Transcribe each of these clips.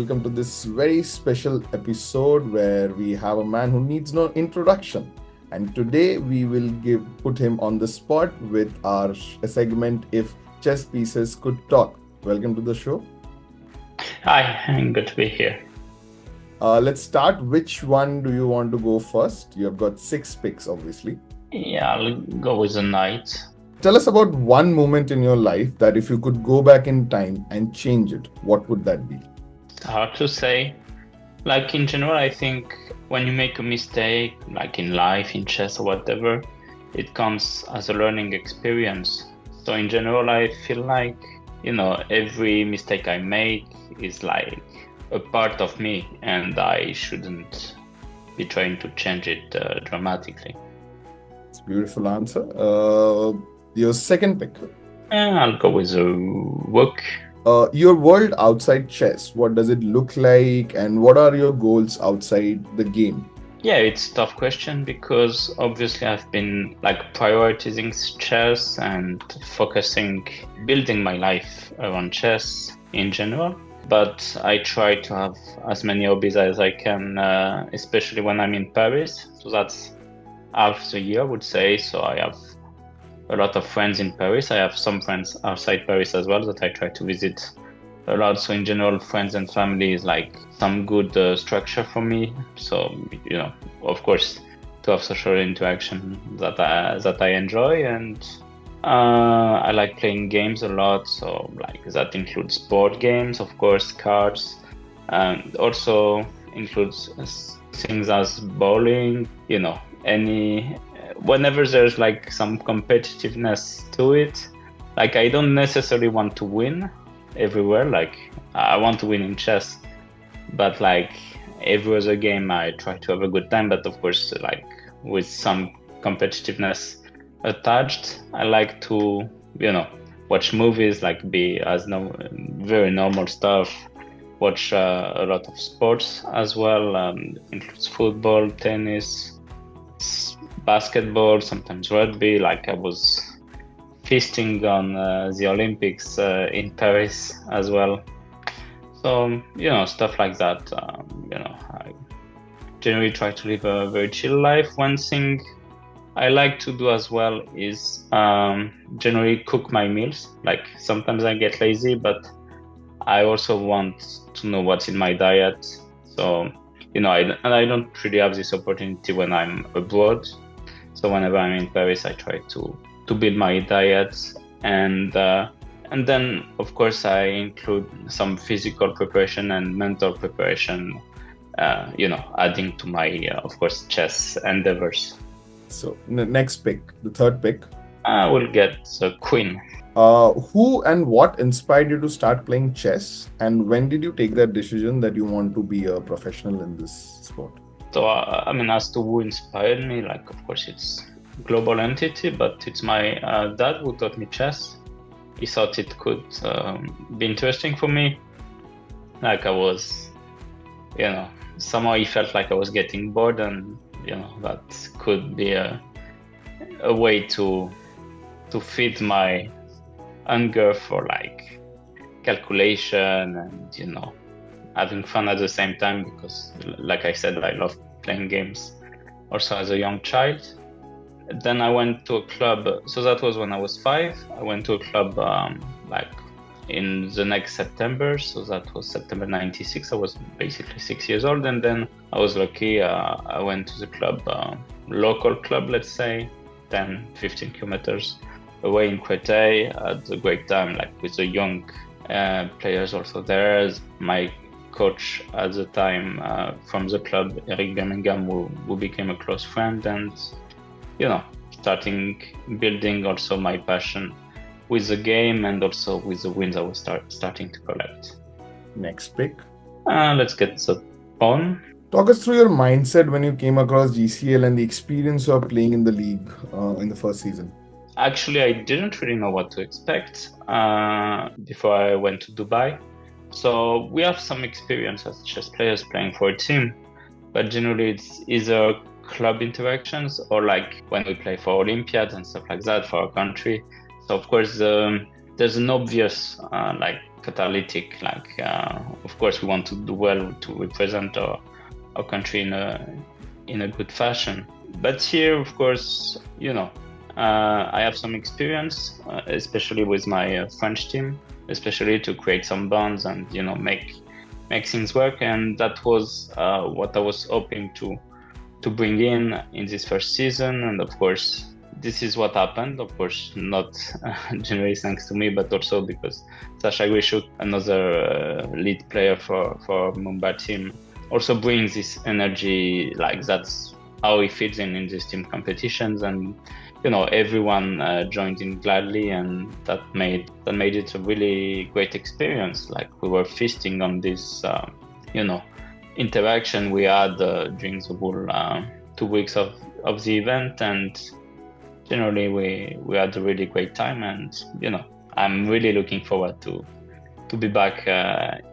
welcome to this very special episode where we have a man who needs no introduction. And today we will put him on the spot with our segment If Chess Pieces Could Talk. Welcome to the show. Hi, good to be here. Let's start. Which one do you want to go first? You have got 6 picks, obviously. Yeah, I'll go with the knight. Tell us about one moment in your life that if you could go back in time and change it, what would that be? It's hard to say. Like in general, I think when you make a mistake, like in life, in chess or whatever, it comes as a learning experience. So in general, I feel like, every mistake I make is like a part of me and I shouldn't be trying to change it dramatically. It's a beautiful answer. Your second pick. I'll go with a rook. Your world outside chess, what does it look like and what are your goals outside the game? Yeah, it's a tough question because obviously I've been prioritizing chess and building my life around chess in general. But I try to have as many hobbies as I can, especially when I'm in Paris. So that's half the year, I would say. So I have a lot of friends in Paris. I have some friends outside Paris as well that I try to visit a lot. So in general, friends and family is like some good structure for me. So, of course, to have social interaction that I enjoy. And I like playing games a lot. So that includes board games, of course, cards. And also includes things as bowling, whenever there's some competitiveness to it, I don't necessarily want to win everywhere. I want to win in chess, but every other game I try to have a good time, but of course with some competitiveness attached. I like to watch movies, be as very normal stuff, watch a lot of sports as well, includes football, tennis, basketball, sometimes rugby. I was feasting on the Olympics in Paris as well. So, stuff like that. I generally try to live a very chill life. One thing I like to do as well is generally cook my meals. Sometimes I get lazy, but I also want to know what's in my diet. So, I don't really have this opportunity when I'm abroad. So whenever I'm in Paris, I try to build my diet, and then of course I include some physical preparation and mental preparation, adding to my of course chess endeavors. So next pick, the third pick. I will get the queen. Who and what inspired you to start playing chess, and when did you take that decision that you want to be a professional in this sport? So, as to who inspired me, of course, it's a global entity, but it's my dad who taught me chess. He thought it could be interesting for me. I was, somehow he felt like I was getting bored, and, that could be a way to feed my hunger for, calculation and, having fun at the same time, because like I said, I love playing games also as a young child. Then I went to a club, so that was when I was 5. I went to a club in the next September, so that was September 96. I was basically 6 years old, and then I was lucky. I went to the club, local club, let's say 10-15 kilometers away in _Ğ𝐤𝐤. I had a great time with the young players also there. My coach at the time from the club, 𝐩𝐤𝐤𝐿 who became a close friend, and starting building also my passion with the game and also with the wins I was starting to collect. Next pick. Let's get the pawn. Talk us through your mindset when you came across GCL and the experience of playing in the league in the first season. Actually, I didn't really know what to expect before I went to Dubai. So we have some experience as chess players playing for a team, but generally it's either club interactions or when we play for Olympiads and stuff like that for our country. So of course the there's an obvious like catalytic, like of course we want to do well to represent our country in a good fashion. But here, of course, I have some experience, especially with my French team, especially to create some bonds and make things work. And that was what I was hoping to bring in this first season. And of course, this is what happened. Of course, not generally thanks to me, but also because 𝐭𝐸𝐤𝐞𝐬𝐤, another lead player for Mumbai team, also brings this energy. Like that's how he fits in these team competitions, and everyone joined in gladly, and that made it a really great experience. Like we were feasting on this interaction we had during the whole 2 weeks of the event, and generally we had a really great time. And I'm really looking forward to be back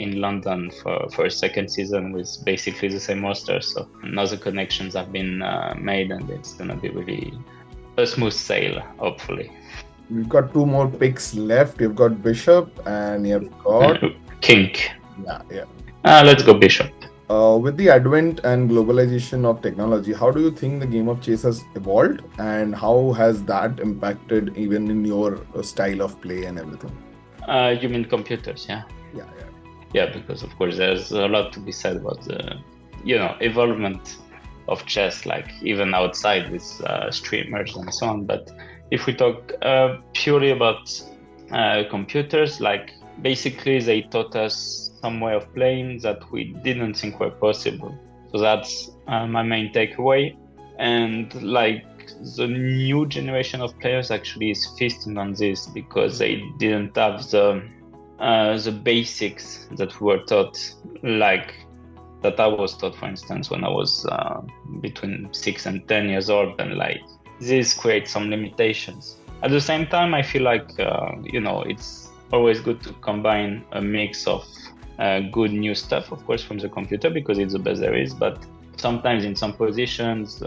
in London for a second season with basically the same roster. So now the connections have been made, and it's gonna be really a smooth sail, hopefully. We've got 2 more picks left. You've got Bishop and you've got King. Yeah. Let's go Bishop. With the advent and globalization of technology, how do you think the game of chess has evolved, and how has that impacted even in your style of play and everything? You mean computers? Yeah. Yeah, because of course there's a lot to be said about the evolvement of chess, like even outside with streamers and so on. But if we talk purely about computers, like basically they taught us some way of playing that we didn't think were possible. So that's my main takeaway. And like the new generation of players actually is feasting on this, because they didn't have the basics that we were taught, like that I was taught, for instance, when I was between 6 and 10 years old, and like this creates some limitations. At the same time, I feel like it's always good to combine a mix of good new stuff, of course, from the computer, because it's the best there is. But sometimes in some positions,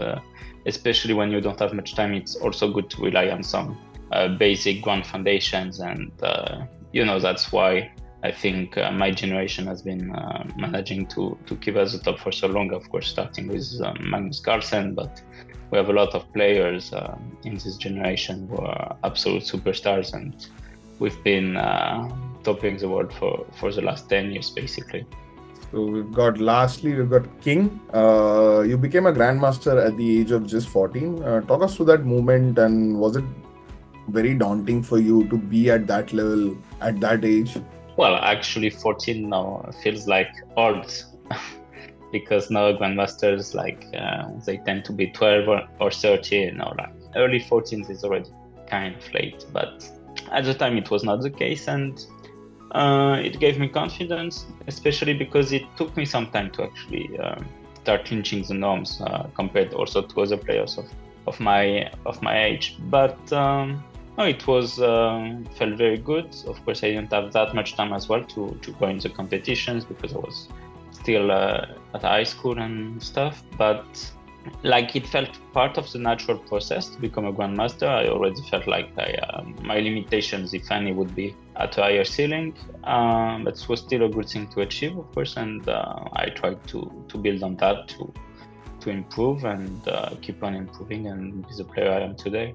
especially when you don't have much time, it's also good to rely on some basic ground foundations. And that's why I think my generation has been managing to keep at the top for so long, of course, starting with Magnus Carlsen. But we have a lot of players in this generation who are absolute superstars, and we've been topping the world for the last 10 years, basically. So we've got King. You became a grandmaster at the age of just 14. Talk us through that moment, and was it very daunting for you to be at that level at that age? Well, actually 14 now feels like old because now grandmasters they tend to be 12 or 13 now. Like early 14s is already kind of late, but at the time it was not the case, and it gave me confidence, especially because it took me some time to actually start clinching the norms compared also to other players of my age. But no, it was felt very good. Of course, I didn't have that much time as well to go in the competitions because I was still at high school and stuff. But like it felt part of the natural process to become a grandmaster. I already felt like my limitations, if any, would be at a higher ceiling, but it was still a good thing to achieve, of course. And I tried to build on that to improve and keep on improving and be the player I am today.